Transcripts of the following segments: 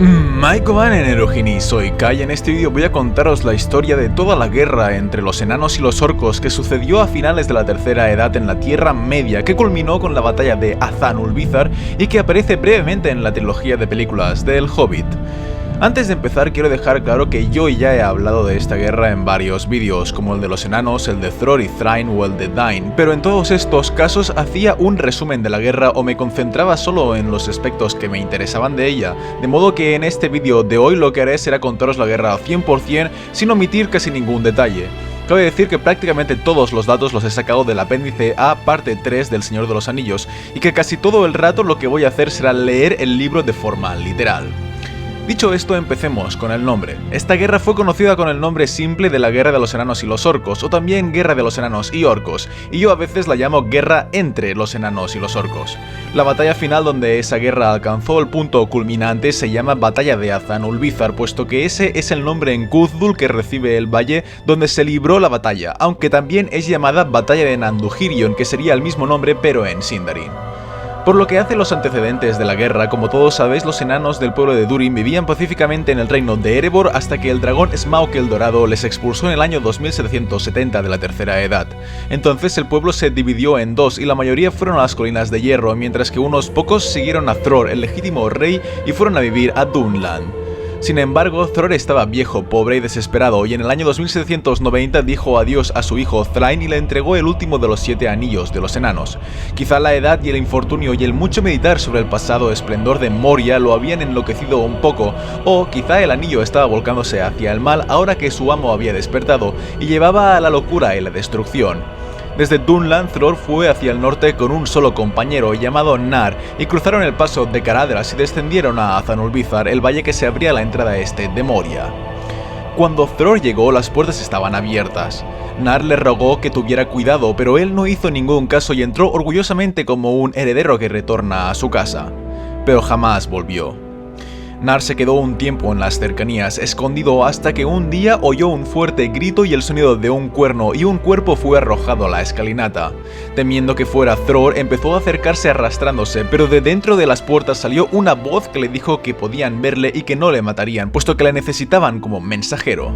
Maiko Van en Erogini, soy Kai y en este vídeo voy a contaros la historia de toda la guerra entre los enanos y los orcos que sucedió a finales de la Tercera Edad en la Tierra Media, que culminó con la batalla de Azanulvizar y que aparece brevemente en la trilogía de películas de El Hobbit. Antes de empezar quiero dejar claro que yo ya he hablado de esta guerra en varios vídeos, como el de los enanos, el de Thror y Thrain o el de Dain, pero en todos estos casos hacía un resumen de la guerra o me concentraba solo en los aspectos que me interesaban de ella, de modo que en este vídeo de hoy lo que haré será contaros la guerra al 100% sin omitir casi ningún detalle. Cabe decir que prácticamente todos los datos los he sacado del apéndice A parte 3 del Señor de los Anillos, y que casi todo el rato lo que voy a hacer será leer el libro de forma literal. Dicho esto, empecemos con el nombre. Esta guerra fue conocida con el nombre simple de la Guerra de los Enanos y los Orcos, o también Guerra de los Enanos y Orcos, y yo a veces la llamo Guerra entre los Enanos y los Orcos. La batalla final donde esa guerra alcanzó el punto culminante se llama Batalla de Azanulvizar, puesto que ese es el nombre en Khuzdul que recibe el valle donde se libró la batalla, aunque también es llamada Batalla de Nandugirion, que sería el mismo nombre pero en Sindarin. Por lo que hace los antecedentes de la guerra, como todos sabéis, los enanos del pueblo de Durin vivían pacíficamente en el reino de Erebor hasta que el dragón Smaug el Dorado les expulsó en el año 2770 de la Tercera Edad. Entonces el pueblo se dividió en dos y la mayoría fueron a las colinas de hierro, mientras que unos pocos siguieron a Thror, el legítimo rey, y fueron a vivir a Dunland. Sin embargo, Thror estaba viejo, pobre y desesperado, y en el año 2790 dijo adiós a su hijo Thrain y le entregó el último de los 7 anillos de los enanos. Quizá la edad y el infortunio y el mucho meditar sobre el pasado esplendor de Moria lo habían enloquecido un poco, o quizá el anillo estaba volcándose hacia el mal ahora que su amo había despertado y llevaba a la locura y la destrucción. Desde Dunland, Thror fue hacia el norte con un solo compañero llamado Nar y cruzaron el paso de Caradhras y descendieron a Azanulvizar, el valle que se abría a la entrada este de Moria. Cuando Thror llegó, las puertas estaban abiertas. Nar le rogó que tuviera cuidado, pero él no hizo ningún caso y entró orgullosamente como un heredero que retorna a su casa. Pero jamás volvió. Nar se quedó un tiempo en las cercanías, escondido hasta que un día oyó un fuerte grito y el sonido de un cuerno y un cuerpo fue arrojado a la escalinata. Temiendo que fuera Thror, empezó a acercarse arrastrándose, pero de dentro de las puertas salió una voz que le dijo que podían verle y que no le matarían, puesto que le necesitaban como mensajero.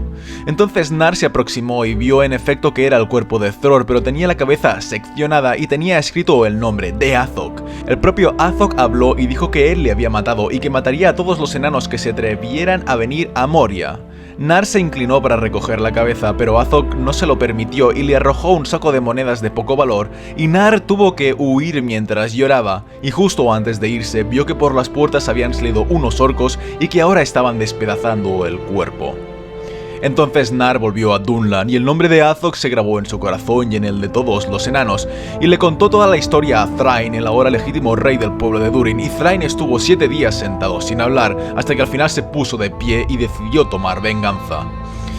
Entonces Nar se aproximó y vio en efecto que era el cuerpo de Thror, pero tenía la cabeza seccionada y tenía escrito el nombre de Azog. El propio Azog habló y dijo que él le había matado y que mataría a todos los enanos que se atrevieran a venir a Moria. Nar se inclinó para recoger la cabeza, pero Azog no se lo permitió y le arrojó un saco de monedas de poco valor, y Nar tuvo que huir mientras lloraba, y justo antes de irse vio que por las puertas habían salido unos orcos y que ahora estaban despedazando el cuerpo. Entonces Nar volvió a Dunland y el nombre de Azog se grabó en su corazón y en el de todos los enanos, y le contó toda la historia a Thrain, el ahora legítimo rey del pueblo de Durin, y Thrain estuvo 7 días sentado sin hablar, hasta que al final se puso de pie y decidió tomar venganza.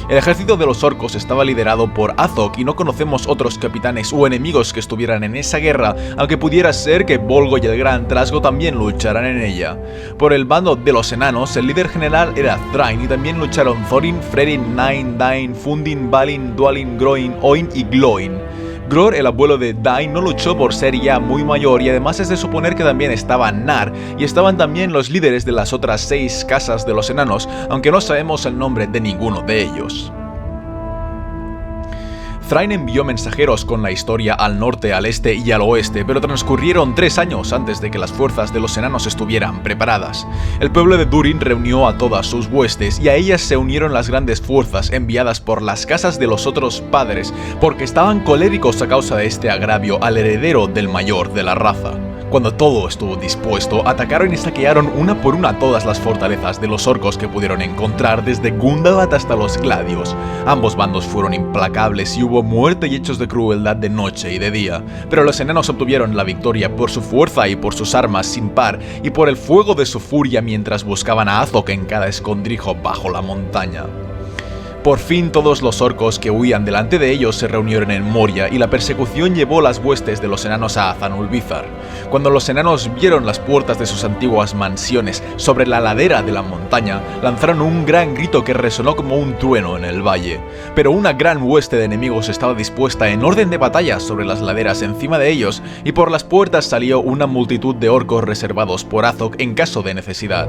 El ejército de los orcos estaba liderado por Azog y no conocemos otros capitanes o enemigos que estuvieran en esa guerra, aunque pudiera ser que Bolgo y el Gran Trasgo también lucharan en ella. Por el bando de los enanos, el líder general era Thrain y también lucharon Thorin, Frerin, Nain, Dain, Fundin, Balin, Dwalin, Groin, Oin y Gloin. Gror, el abuelo de Dain, no luchó por ser ya muy mayor y además es de suponer que también estaba Nar y estaban también los líderes de las otras 6 casas de los enanos, aunque no sabemos el nombre de ninguno de ellos. Thrain envió mensajeros con la historia al norte, al este y al oeste, pero transcurrieron 3 años antes de que las fuerzas de los enanos estuvieran preparadas. El pueblo de Durin reunió a todas sus huestes y a ellas se unieron las grandes fuerzas enviadas por las casas de los otros padres, porque estaban coléricos a causa de este agravio al heredero del mayor de la raza. Cuando todo estuvo dispuesto, atacaron y saquearon una por una todas las fortalezas de los orcos que pudieron encontrar, desde Gundabad hasta los Gladios. Ambos bandos fueron implacables y hubo muerte y hechos de crueldad de noche y de día, pero los enanos obtuvieron la victoria por su fuerza y por sus armas sin par, y por el fuego de su furia mientras buscaban a Azog en cada escondrijo bajo la montaña. Por fin todos los orcos que huían delante de ellos se reunieron en Moria y la persecución llevó las huestes de los enanos a Azanulvizar. Cuando los enanos vieron las puertas de sus antiguas mansiones sobre la ladera de la montaña, lanzaron un gran grito que resonó como un trueno en el valle. Pero una gran hueste de enemigos estaba dispuesta en orden de batalla sobre las laderas encima de ellos, y por las puertas salió una multitud de orcos reservados por Azog en caso de necesidad.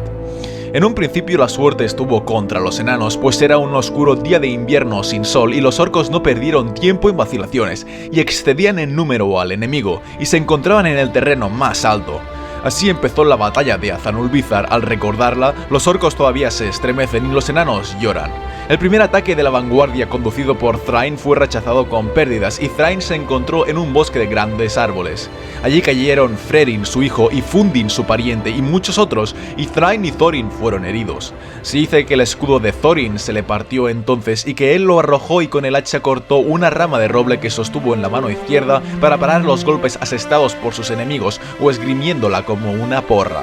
En un principio la suerte estuvo contra los enanos, pues era un oscuro día de invierno sin sol y los orcos no perdieron tiempo en vacilaciones y excedían en número al enemigo y se encontraban en el terreno más alto. Así empezó la batalla de Azanulbizar. Al recordarla, los orcos todavía se estremecen y los enanos lloran. El primer ataque de la vanguardia conducido por Thrain fue rechazado con pérdidas y Thrain se encontró en un bosque de grandes árboles. Allí cayeron Frerin, su hijo, y Fundin, su pariente, y muchos otros, y Thrain y Thorin fueron heridos. Se dice que el escudo de Thorin se le partió entonces y que él lo arrojó y con el hacha cortó una rama de roble que sostuvo en la mano izquierda para parar los golpes asestados por sus enemigos o esgrimiéndola como una porra.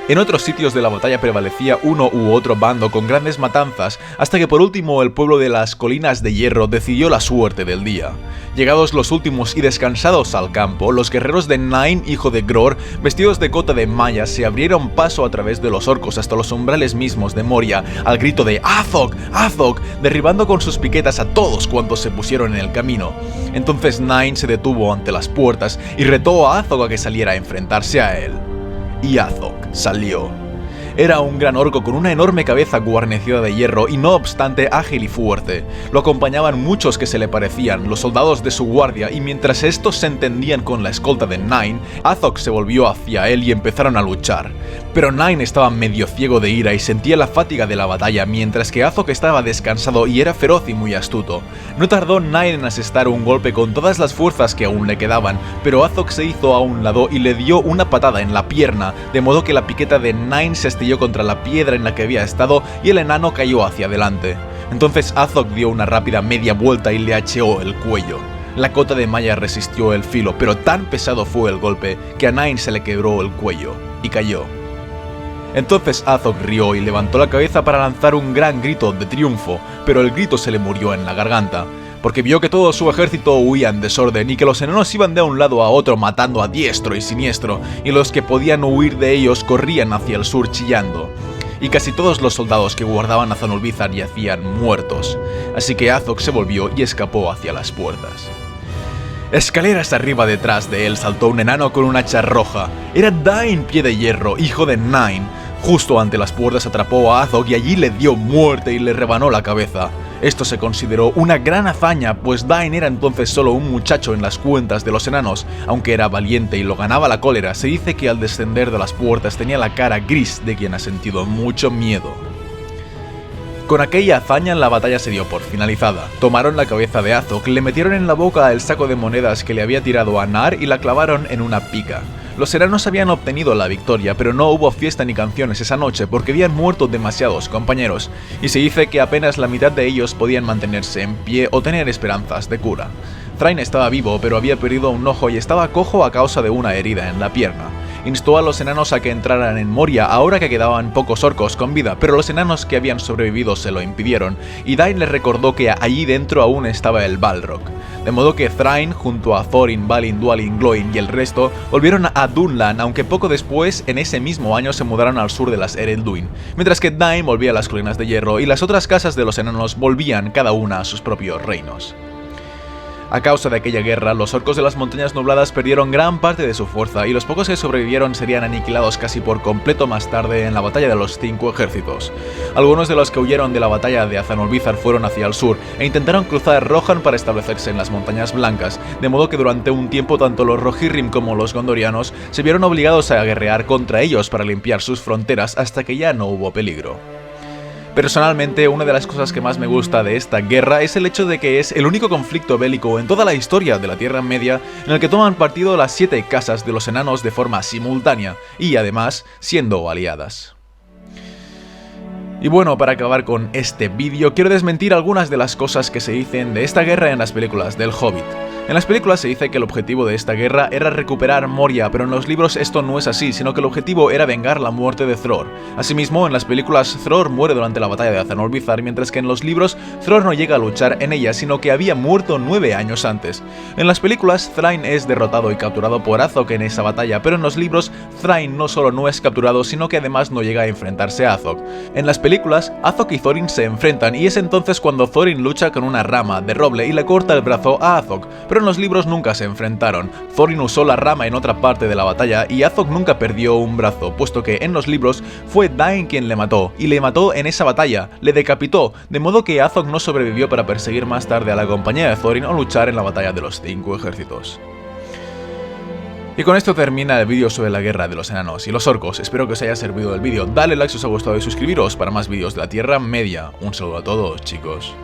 En otros sitios de la batalla prevalecía uno u otro bando con grandes matanzas, hasta que por último el pueblo de las Colinas de Hierro decidió la suerte del día. Llegados los últimos y descansados al campo, los guerreros de Nain, hijo de Gror, vestidos de cota de malla, se abrieron paso a través de los orcos hasta los umbrales mismos de Moria, al grito de ¡Azog! ¡Azog!, derribando con sus piquetas a todos cuantos se pusieron en el camino. Entonces Nain se detuvo ante las puertas y retó a Azog a que saliera a enfrentarse a él. Y Azog salió. Era un gran orco con una enorme cabeza guarnecida de hierro y no obstante ágil y fuerte. Lo acompañaban muchos que se le parecían, los soldados de su guardia, y mientras estos se entendían con la escolta de Nain, Azog se volvió hacia él y empezaron a luchar. Pero Nain estaba medio ciego de ira y sentía la fatiga de la batalla, mientras que Azog estaba descansado y era feroz y muy astuto. No tardó Nain en asestar un golpe con todas las fuerzas que aún le quedaban, pero Azog se hizo a un lado y le dio una patada en la pierna, de modo que la piqueta de Nain se estrelló contra la piedra en la que había estado y el enano cayó hacia adelante. Entonces Azog dio una rápida media vuelta y le hacheó el cuello. La cota de malla resistió el filo, pero tan pesado fue el golpe que a Nain se le quebró el cuello y cayó. Entonces Azog rió y levantó la cabeza para lanzar un gran grito de triunfo, pero el grito se le murió en la garganta, porque vio que todo su ejército huía en desorden y que los enanos iban de un lado a otro matando a diestro y siniestro, y los que podían huir de ellos corrían hacia el sur chillando. Y casi todos los soldados que guardaban a Azanulbizar yacían muertos, así que Azog se volvió y escapó hacia las puertas. Escaleras arriba detrás de él saltó un enano con un hacha roja. Era Dain Pie de Hierro, hijo de Nain. Justo ante las puertas atrapó a Azog y allí le dio muerte y le rebanó la cabeza. Esto se consideró una gran hazaña, pues Dain era entonces solo un muchacho en las cuentas de los enanos. Aunque era valiente y lo ganaba la cólera, se dice que al descender de las puertas tenía la cara gris de quien ha sentido mucho miedo. Con aquella hazaña la batalla se dio por finalizada. Tomaron la cabeza de Azog, le metieron en la boca el saco de monedas que le había tirado a Nar y la clavaron en una pica. Los enanos habían obtenido la victoria, pero no hubo fiesta ni canciones esa noche porque habían muerto demasiados compañeros, y se dice que apenas la mitad de ellos podían mantenerse en pie o tener esperanzas de cura. Thrain estaba vivo, pero había perdido un ojo y estaba cojo a causa de una herida en la pierna. Instó a los enanos a que entraran en Moria ahora que quedaban pocos orcos con vida, pero los enanos que habían sobrevivido se lo impidieron, y Dain les recordó que allí dentro aún estaba el Balrog. De modo que Thrain, junto a Thorin, Balin, Dwalin, Glóin y el resto, volvieron a Dunlan, aunque poco después, en ese mismo año, se mudaron al sur de las Eredluin, mientras que Dain volvía a las Colinas de Hierro y las otras casas de los enanos volvían cada una a sus propios reinos. A causa de aquella guerra, los orcos de las montañas nubladas perdieron gran parte de su fuerza y los pocos que sobrevivieron serían aniquilados casi por completo más tarde en la batalla de los 5 ejércitos. Algunos de los que huyeron de la batalla de Azanulbizar fueron hacia el sur e intentaron cruzar Rohan para establecerse en las montañas blancas, de modo que durante un tiempo tanto los Rohirrim como los Gondorianos se vieron obligados a guerrear contra ellos para limpiar sus fronteras hasta que ya no hubo peligro. Personalmente, una de las cosas que más me gusta de esta guerra es el hecho de que es el único conflicto bélico en toda la historia de la Tierra Media en el que toman partido las 7 casas de los enanos de forma simultánea y, además, siendo aliadas. Y bueno, para acabar con este vídeo, quiero desmentir algunas de las cosas que se dicen de esta guerra en las películas del Hobbit. En las películas se dice que el objetivo de esta guerra era recuperar Moria, pero en los libros esto no es así, sino que el objetivo era vengar la muerte de Thror. Asimismo, en las películas Thror muere durante la batalla de Azanulbizar, mientras que en los libros Thror no llega a luchar en ella, sino que había muerto 9 años antes. En las películas, Thrain es derrotado y capturado por Azog en esa batalla, pero en los libros, Thrain no solo no es capturado, sino que además no llega a enfrentarse a Azog. En las películas, Azog y Thorin se enfrentan y es entonces cuando Thorin lucha con una rama de roble y le corta el brazo a Azog, pero pero en los libros nunca se enfrentaron. Thorin usó la rama en otra parte de la batalla y Azog nunca perdió un brazo, puesto que en los libros fue Dain quien le mató, y le mató en esa batalla, le decapitó, de modo que Azog no sobrevivió para perseguir más tarde a la compañía de Thorin o luchar en la batalla de los 5 ejércitos. Y con esto termina el vídeo sobre la guerra de los enanos y los orcos. Espero que os haya servido el vídeo. Dale like si os ha gustado y suscribiros para más vídeos de la Tierra Media. Un saludo a todos, chicos.